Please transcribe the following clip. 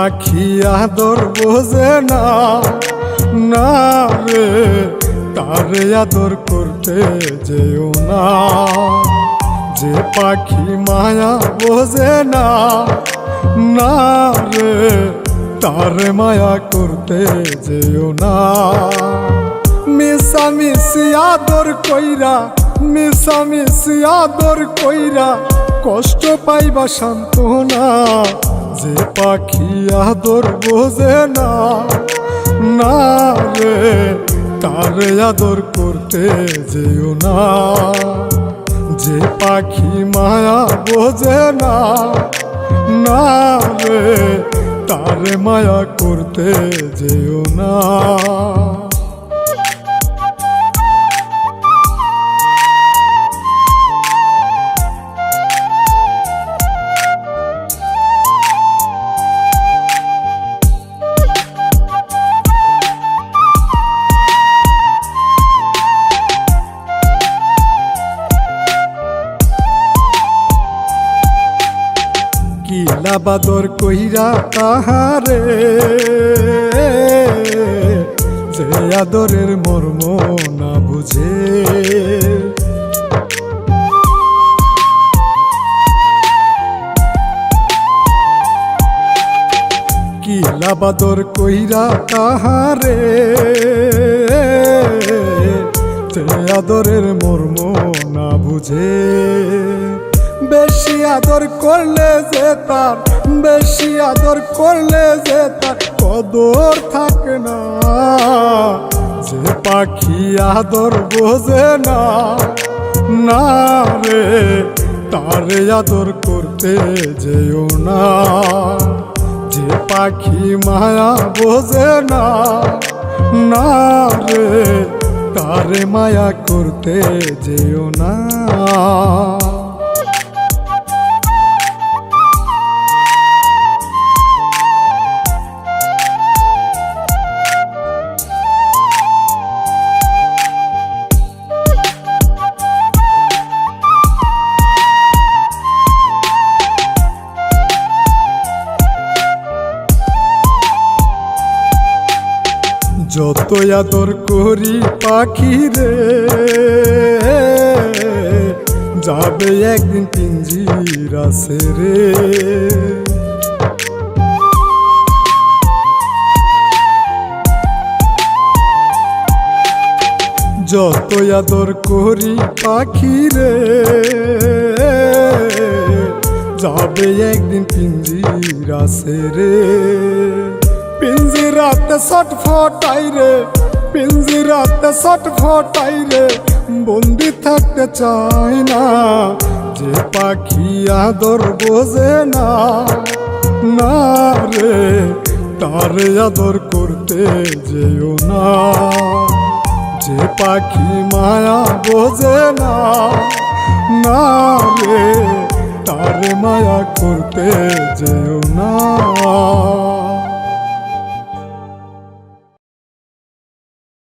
পাখি আদর বোঝে না, না রে তারে আদর করতে যেও না। যে পাখি মায়া বোঝে না, না রে তারে মায়া করতে যেও না। মিশামিশি আদর কইরা, মিশামিশি আদর কইরা কষ্ট পাইবা সান্ত্বনা। যে পাখি আদর বোঝে না, না রে তারে আদর করতে যেও না। যে পাখি মায়া বোঝে না, না রে তারে মায়া করতে যেও না। কিলা বাদর কইরা তাহারে, যে আদরের মর্ম না বুঝে। কিলা বাদর কইরা তাহারে, যে আদরের মর্ম না বুঝে। বেশি আদর করলে যে তার, বেশি আদর করলে যে তার কদর থাকে না। যে পাখি আদর বোঝে না, না রে তারে আদর করতে যেও না। যে পাখি মায়া বোঝে না, না রে তারে মায়া করতে যেও না। যত আদর করি পাখি রে, যাবে একদিন পিঞ্জিরা ছেড়ে। যত আদর করি পাখি রে, যাবে একদিন পিঞ্জিরা ছেড়ে। পিঞ্জিরাতে ছটফটাই রে, পিঞ্জিরাতে ছটফটাই রে, বন্দি থাকতে চাই না। যে পাখি আদর বোঝে না, না রে তারে আদর করতে যেও না। যে পাখি মায়া বোঝে না, না রে তারে মায়া করতে যেও না।